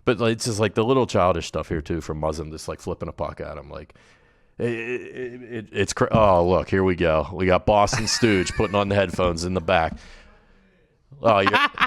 But like, it's just like the little childish stuff here too from Muzzin, just like flipping a puck at him. Like it's oh, look, here we go. We got Boston Stooge putting on the headphones in the back. Oh,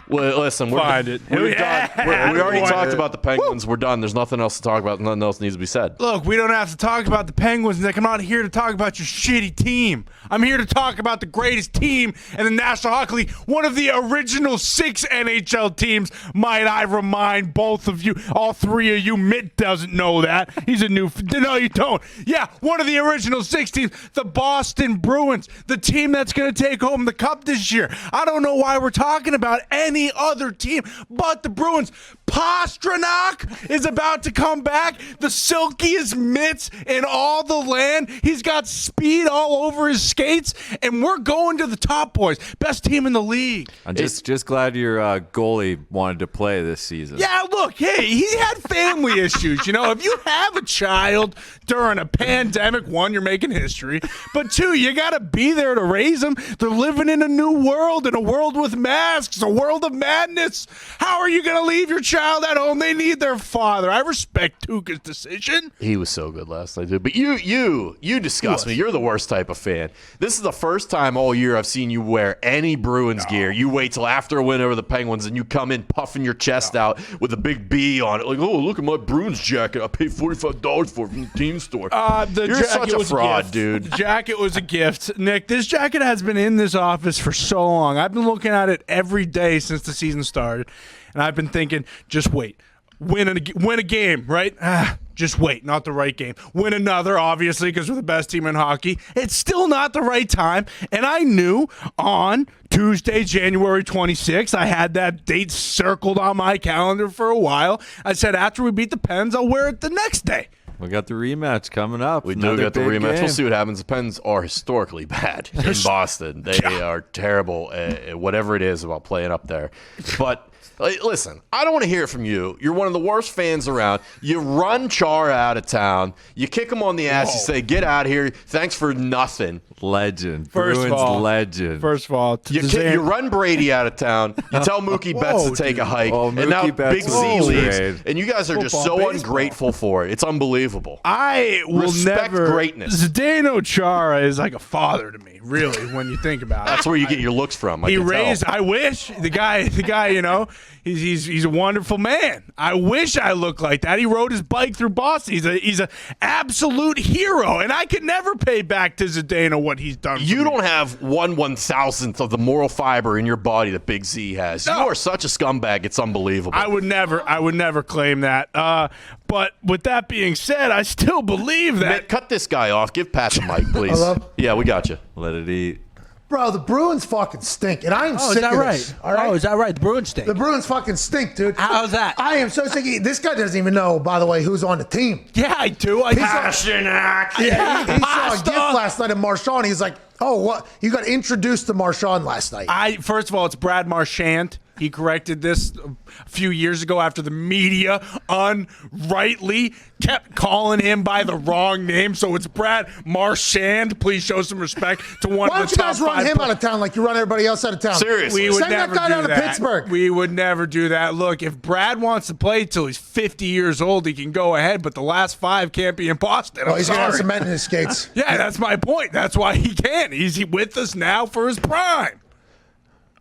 well, listen, we're done. We already talked about the Penguins. We're done. There's nothing else to talk about. Nothing else needs to be said. Look, we don't have to talk about the Penguins, Nick. I'm not here to talk about your shitty team. I'm here to talk about the greatest team in the National Hockey League, one of the original 6 NHL teams, might I remind both of you, all 3 of you. Mitt doesn't know that. He's a new – no, you don't. Yeah, one of the original 6 teams, the Boston Bruins, the team that's going to take home the cup this year. I don't know why we're talking about any other team but the Bruins. Pastrnak is about to come back, the silkiest mitts in all the land. He's got speed all over his skates, and we're going to the top, boys. Best team in the league. I'm just glad your goalie wanted to play this season. Yeah, look, hey, he had family issues. You know, if you have a child during a pandemic, 1, you're making history, but 2, you got to be there to raise them. They're living in a new world, in a world with masks, a world of madness. How are you going to leave your child at home? They need their father. I respect Tuukka's decision. He was so good last night, dude. But you disgust me. You're the worst type of fan. This is the first time all year I've seen you wear any Bruins gear. You wait till after a win over the Penguins, and you come in puffing your chest out with a big B on it. Like, oh, look at my Bruins jacket. I paid $45 for it from the team store. You're such a fraud, dude. The jacket was a gift. Nick, this jacket has been in this office for so long. I've been looking at it every day since the season started, and I've been thinking, just wait. Win a game, right? Just wait. Not the right game. Win another, obviously, because we're the best team in hockey. It's still not the right time. And I knew on Tuesday, January 26th, I had that date circled on my calendar for a while. I said after we beat the Pens, I'll wear it the next day. We got the rematch coming up. We do got the rematch. Game. We'll see what happens. The Pens are historically bad in Boston. They are terrible at whatever it is about playing up there. But listen, I don't want to hear it from you. You're one of the worst fans around. You run Chara out of town. You kick him on the ass. You say, get out of here. Thanks for nothing. Legend. First Bruins of all, legend. First of all, you run Brady out of town. You tell Mookie Betts to take a hike. Oh, and now Big Z leaves. Trade. And you guys are just so ungrateful for it. It's unbelievable. I will respect never. Greatness. Zdeno Chara is like a father to me, really, when you think about it. That's where you get your looks from. I wish the guy, you know, he's a wonderful man. I wish I looked like that. He rode his bike through Boston. He's a absolute hero, and I could never pay back to Zdeno what he's done. You don't have 1/1000th of the moral fiber in your body that Big Z has. No. You are such a scumbag. It's unbelievable. I would never claim that. But with that being said, I still believe that. Nick, cut this guy off. Give Pat the mic, please. Hello? Yeah, we got you. Let it eat. Bro, the Bruins fucking stink, and I am sick of this. All right? Oh, is that right? The Bruins stink. The Bruins fucking stink, dude. How's that? I am so sick. This guy doesn't even know, by the way, who's on the team. Yeah, I do. Pastrnak. He saw a gift last night of Marchand. He's like, oh, what? You got introduced to Marchand last night. First of all, it's Brad Marchand. He corrected this a few years ago after the media unrightly kept calling him by the wrong name. So it's Brad Marchand. Please show some respect to one Why of the don't you top guys run him out of town like you run everybody else out of town? Seriously. We would Send never that guy do down to that. Pittsburgh. We would never do that. Look, if Brad wants to play till he's 50 years old, he can go ahead, but the last 5 can't be in Boston. Oh, he's going to have cement in his skates. Yeah, that's my point. That's why he can't. He's with us now for his prime.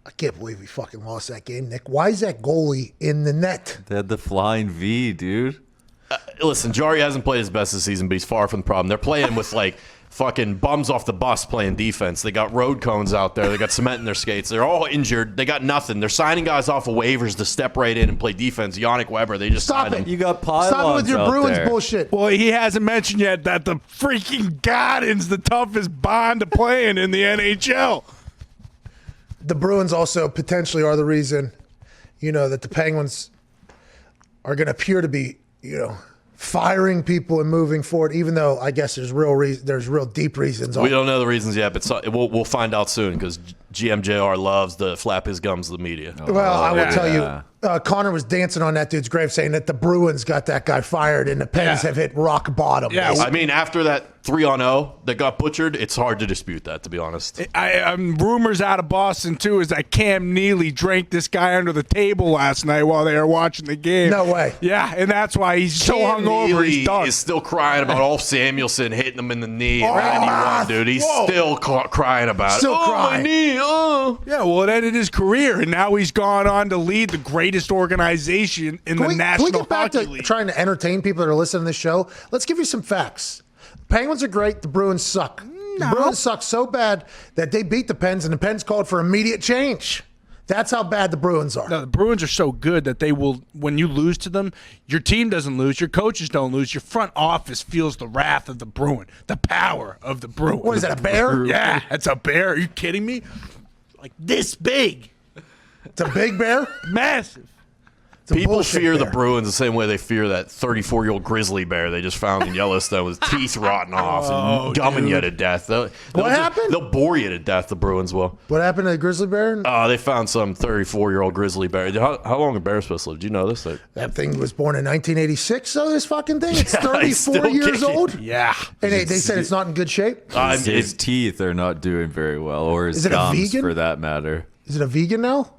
I can't believe we fucking lost that game, Nick. Why is that goalie in the net? They had the flying V, dude. Listen, Jari hasn't played his best this season, but he's far from the problem. They're playing with, like, fucking bums off the bus playing defense. They got road cones out there. They got cement in their skates. They're all injured. They got nothing. They're signing guys off of waivers to step right in and play defense. Yannick Weber, they just Stop signed it. him. You got pylons Stop it with your out Bruins there. bullshit. Well, he hasn't mentioned yet that the freaking Garden's the toughest bond to play in the NHL. The Bruins also potentially are the reason, that the Penguins are going to appear to be, firing people and moving forward, even though I guess there's real deep reasons. We don't know the reasons yet, but we'll find out soon because GMJR loves to flap his gums to the media. Well, I will yeah. tell you, Connor was dancing on that dude's grave saying that the Bruins got that guy fired and the Pens Yeah. have hit rock bottom. Yeah, I mean, after that 3-0 that got butchered, it's hard to dispute that, to be honest. Rumors out of Boston, too, is that Cam Neely drank this guy under the table last night while they were watching the game. No way. Yeah, and that's why he's so Cam hungover. Neely He's done. is still crying about Ulf Samuelson hitting him in the knee in 91, dude. He's still crying about it. Still Oh, crying. my knee, oh. Yeah, well, it ended his career, and now he's gone on to lead the greatest organization in the National Can we get back Hockey to League. trying to entertain people that are listening to this show? Let's give you some facts. Penguins are great. The Bruins suck. The Bruins suck so bad that they beat the Pens, and the Pens called for immediate change. That's how bad the Bruins are. No, the Bruins are so good that they will, when you lose to them, your team doesn't lose, your coaches don't lose, your front office feels the wrath of the Bruin, the power of the Bruin. What is that, a bear? Yeah, it's a bear. Are you kidding me? Like this big. It's a big bear? Massive. It's a People bullshit fear the bear. Bruins the same way they fear that 34-year-old grizzly bear they just found in Yellowstone with teeth rotting off and gumming you to death. What happened? They'll bore you to death, the Bruins will. What happened to the grizzly bear? They found some 34-year-old grizzly bear. How long are bears supposed to live? Do you know this? That thing was born in 1986, so this fucking thing? It's Yeah, he's 34 still years kicking. old? Yeah. And they said it's not in good shape? His teeth are not doing very well, or his Is it a gums, vegan? for that matter. Is it a vegan now?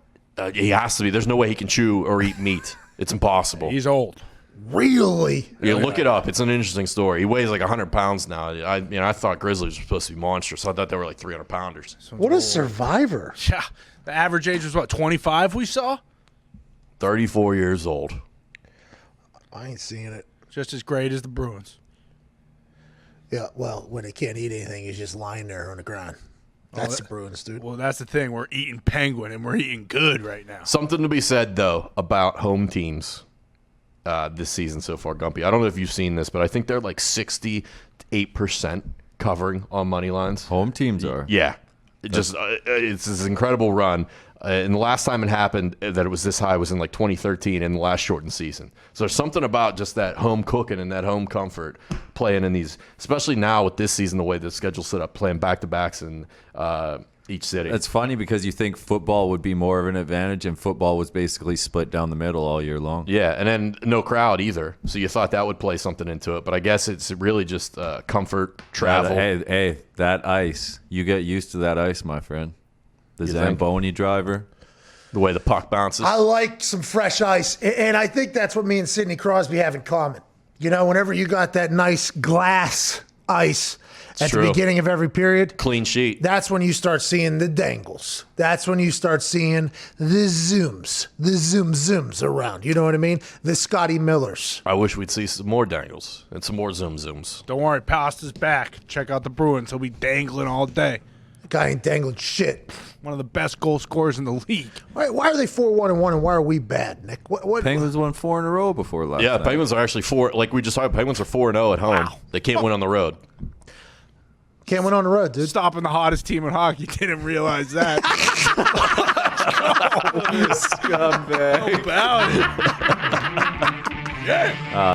He has to be. There's no way he can chew or eat meat. It's impossible. He's old. Really? Yeah, look it up. It's an interesting story. He weighs like 100 pounds now. I thought grizzlies were supposed to be monsters. I thought they were like 300 pounders. What a survivor. Yeah. The average age was what, 25 we saw? 34 years old. I ain't seeing it. Just as great as the Bruins. Yeah, well, when they can't eat anything, he's just lying there on the ground. That's the Bruins, dude. Well, that's the thing. We're eating penguin, and we're eating good right now. Something to be said, though, about home teams this season so far, Gumpy. I don't know if you've seen this, but I think they're like 68% covering on money lines. Home teams are. Yeah. It's this incredible run. And the last time it happened that it was this high was in like 2013 in the last shortened season. So there's something about just that home cooking and that home comfort playing in these, especially now with this season, the way the schedule's set up, playing back-to-backs in each city. It's funny because you think football would be more of an advantage, and football was basically split down the middle all year long. Yeah, and then no crowd either. So you thought that would play something into it. But I guess it's really just comfort, travel. Hey, that ice. You get used to that ice, my friend. The You think? Zamboni driver. The way the puck bounces. I like some fresh ice, and I think that's what me and Sidney Crosby have in common. You know, whenever you got that nice glass ice at true. the beginning of every period, Clean sheet. that's when you start seeing the dangles. That's when you start seeing the zooms around. You know what I mean? The Scotty Millers. I wish we'd see some more dangles and some more zooms. Don't worry, Pasta's back. Check out the Bruins. He'll be dangling all day. Guy ain't dangling shit. One of the best goal scorers in the league. Why are they 4-1-1 and why are we bad, Nick? What? Penguins won 4 in a row before last Yeah, night. Penguins are actually like we just saw, Penguins are 4-0 at home. Wow. They can't win on the road. Can't win on the road, dude. Stopping the hottest team in hockey. Didn't realize that. Scumbag. How about it? Yeah.